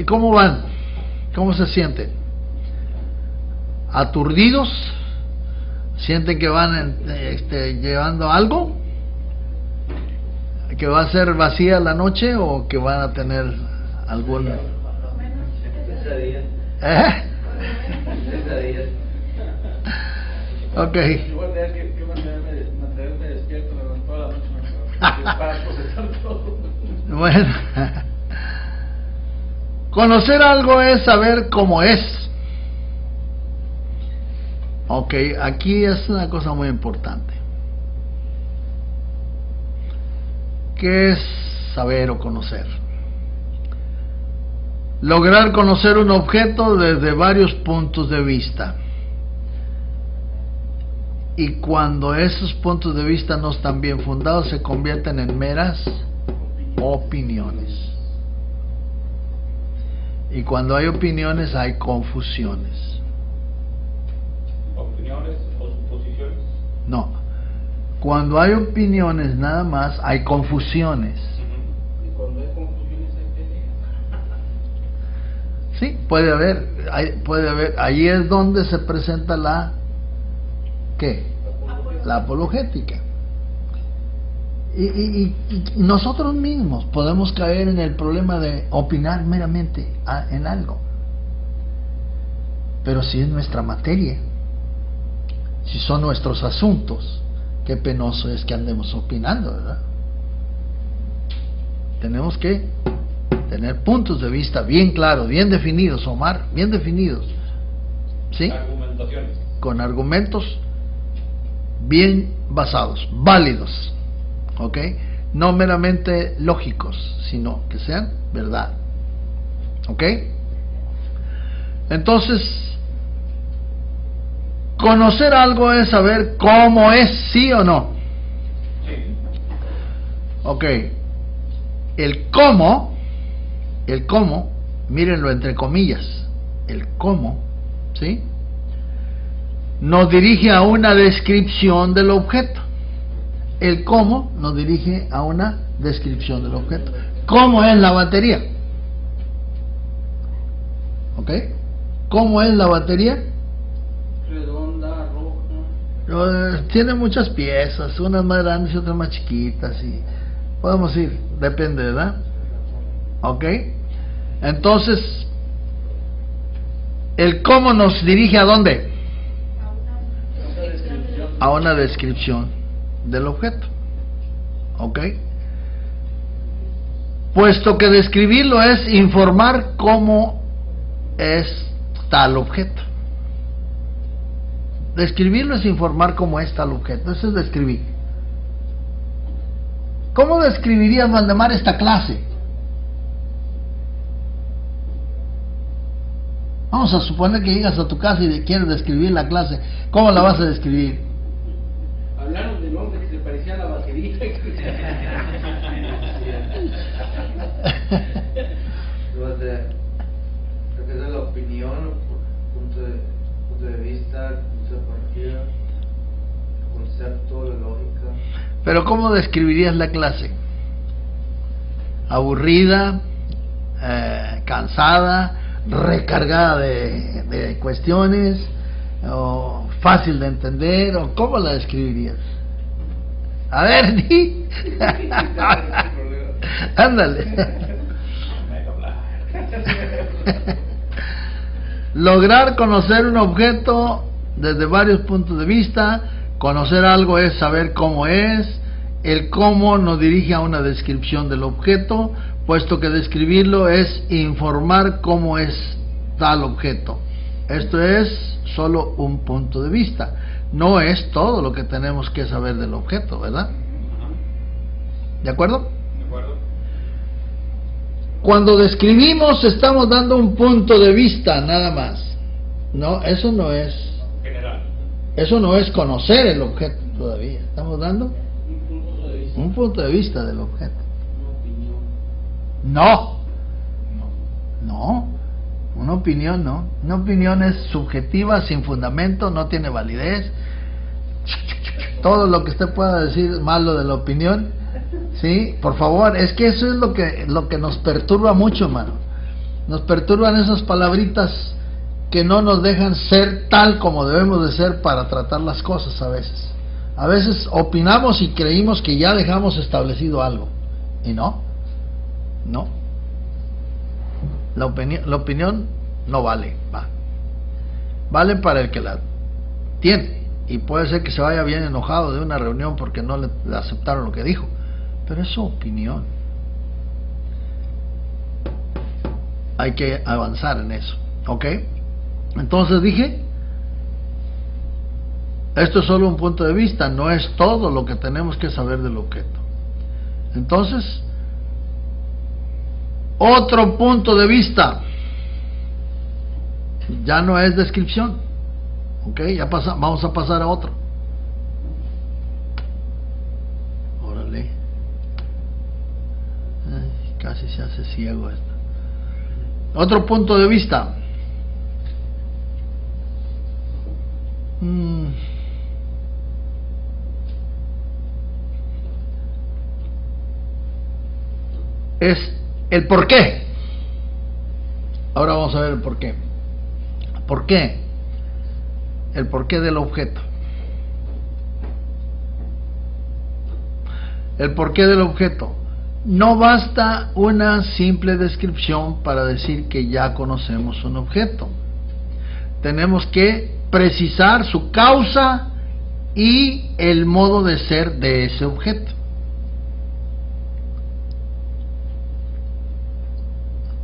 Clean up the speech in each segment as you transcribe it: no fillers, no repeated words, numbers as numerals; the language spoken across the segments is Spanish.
cómo van? ¿Cómo se sienten? ¿Aturdidos? ¿Sienten que van llevando algo? ¿Que va a ser vacía la noche o que van a tener algún... Ok. Igual tener que mantenerme despierto toda la noche para procesar todo. Bueno, conocer algo es saber cómo es. Ok, aquí es una cosa muy importante. ¿Qué es saber o conocer? Lograr conocer un objeto desde varios puntos de vista. Y cuando esos puntos de vista no están bien fundados, se convierten en meras opiniones. Y cuando hay opiniones, hay confusiones. ¿Opiniones o suposiciones? No. Cuando hay opiniones nada más, hay confusiones. Y cuando hay confusiones hay peleas. Sí, puede haber. Ahí es donde se presenta la... ¿qué? La apologética. Y nosotros mismos podemos caer en el problema de opinar meramente en algo. Pero si es nuestra materia, si son nuestros asuntos, qué penoso es que andemos opinando, ¿verdad? Tenemos que tener puntos de vista bien claros, bien definidos, Omar, bien definidos. ¿Sí? Argumentaciones. Con argumentos bien basados, válidos, ¿ok? No meramente lógicos, sino que sean verdad, ¿ok? Entonces, conocer algo es saber cómo es, ¿sí o no? Sí. Ok. El cómo, mírenlo entre comillas, el cómo, ¿sí? Nos dirige a una descripción del objeto. El cómo nos dirige a una descripción del objeto. ¿Cómo es la batería? ¿Ok? ¿Cómo es la batería? Redonda, roja. Tiene muchas piezas, unas más grandes y otras más chiquitas. Y podemos ir, depende, ¿verdad? ¿Ok? Entonces, ¿el cómo nos dirige a dónde? A una descripción del objeto. ¿Ok? Puesto que describirlo es informar cómo es tal objeto. Describirlo es informar cómo es tal objeto. Eso es describir. ¿Cómo describirías, Valdemar, esta clase? Vamos a suponer que llegas a tu casa y quieres describir la clase. ¿Cómo la vas a describir? Hablaron del hombre que se parecía a la batería. Creo que es de la opinión, punto de vista, punto de partida, concepto, la lógica. Pero ¿cómo describirías la clase? ¿Aburrida? ¿Cansada? ¿Recargada de cuestiones? ¿O fácil de entender? ¿O cómo la describirías? A ver, di. Ándale. Lograr conocer un objeto desde varios puntos de vista. Conocer algo es saber cómo es. El cómo nos dirige a una descripción del objeto, puesto que describirlo es informar cómo es tal objeto. Esto es solo un punto de vista, no es todo lo que tenemos que saber del objeto, ¿verdad? ¿De acuerdo? De acuerdo. Cuando describimos estamos dando un punto de vista nada más. No, eso no es General. Eso no es conocer el objeto todavía. Estamos dando un punto de vista del objeto. No. Una opinión no. Una opinión es subjetiva, sin fundamento, no tiene validez. Todo lo que usted pueda decir malo de la opinión, sí, por favor, es que eso es lo que nos perturba mucho, hermano. Nos perturban esas palabritas que no nos dejan ser tal como debemos de ser para tratar las cosas a veces. A veces opinamos y creímos que ya dejamos establecido algo. Y no. La opinión no vale. Vale para el que la tiene. Y puede ser que se vaya bien enojado de una reunión porque no le aceptaron lo que dijo. Pero es su opinión. Hay que avanzar en eso. ¿Ok? Entonces dije, esto es solo un punto de vista, no es todo lo que tenemos que saber del objeto. Entonces, otro punto de vista, ya no es descripción. Ok, vamos a pasar a otro. Órale. Ay, casi se hace ciego esto. Otro punto de vista. Es el por qué. Ahora vamos a ver el por qué. ¿Por qué? El porqué del objeto. El porqué del objeto. No basta una simple descripción para decir que ya conocemos un objeto. Tenemos que precisar su causa y el modo de ser de ese objeto.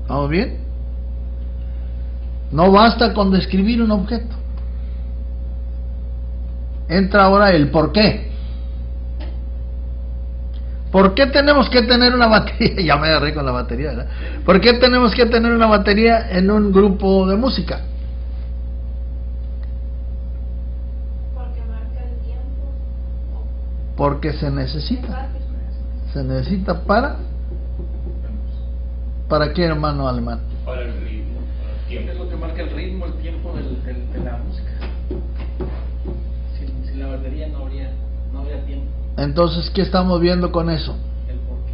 ¿Vamos bien? No basta con describir un objeto. Entra ahora el por qué. ¿Por qué tenemos que tener una batería? Ya me agarré con la batería, ¿verdad? ¿Por qué tenemos que tener una batería en un grupo de música? Porque marca el tiempo. Porque se necesita. Se necesita ¿para qué, hermano alemán? Para el ritmo, para el tiempo. Es lo que marca el ritmo, el tiempo de la música. Sin la batería no habría tiempo. Entonces, ¿qué estamos viendo con eso? El por qué.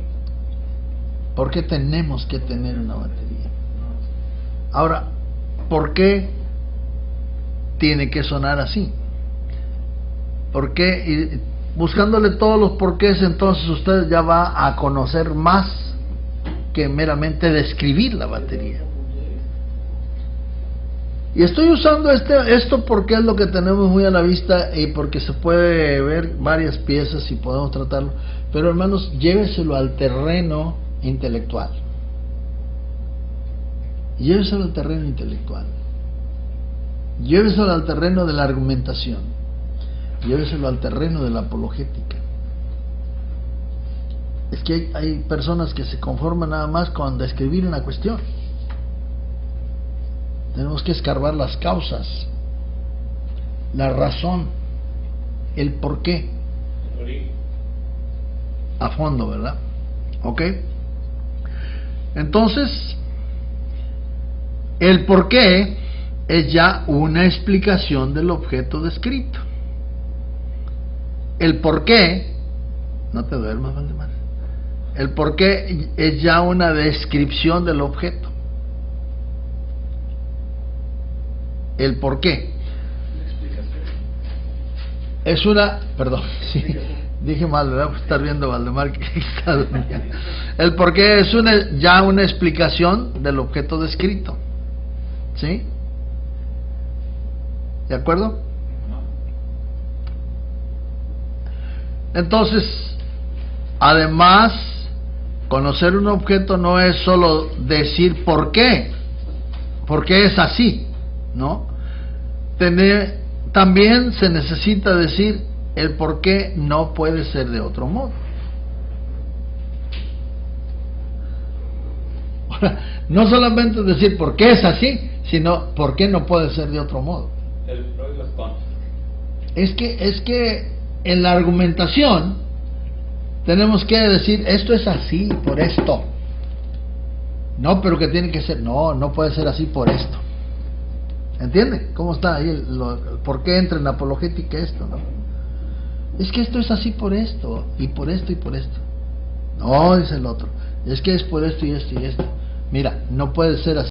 ¿Por qué tenemos que tener una batería? Ahora, ¿por qué tiene que sonar así? ¿Por qué? Y buscándole todos los porqués, entonces usted ya va a conocer más que meramente describir la batería. Y estoy usando esto porque es lo que tenemos muy a la vista y porque se puede ver varias piezas y podemos tratarlo. Pero hermanos, lléveselo al terreno intelectual. Lléveselo al terreno intelectual. Lléveselo al terreno de la argumentación. Lléveselo al terreno de la apologética. Es que hay personas que se conforman nada más con describir una cuestión. Tenemos que escarbar las causas, la razón, el por qué, a fondo, ¿verdad? ¿Ok? Entonces, el por qué es ya una explicación del objeto descrito. El por qué, no te duermas, Valdemar. El por qué es ya una descripción del objeto. El por qué es una, perdón, sí, dije mal, ¿verdad? Pues estar viendo a Valdemar que está durmiendo. El por qué es ya una explicación del objeto descrito. ¿Sí? ¿De acuerdo? Entonces, además, conocer un objeto no es solo decir por qué es así, ¿no? También se necesita decir el por qué no puede ser de otro modo. Ahora, no solamente decir por qué es así, sino por qué no puede ser de otro modo. El pro y los contras. Es que en la argumentación tenemos que decir esto es así por esto. No, pero que tiene que ser, no puede ser así por esto. ¿Entiende? ¿Cómo está ahí por qué entra en la apologética esto, no? Es que esto es así por esto, y por esto, y por esto. No, dice el otro. Es que es por esto y esto y esto. Mira, no puede ser así.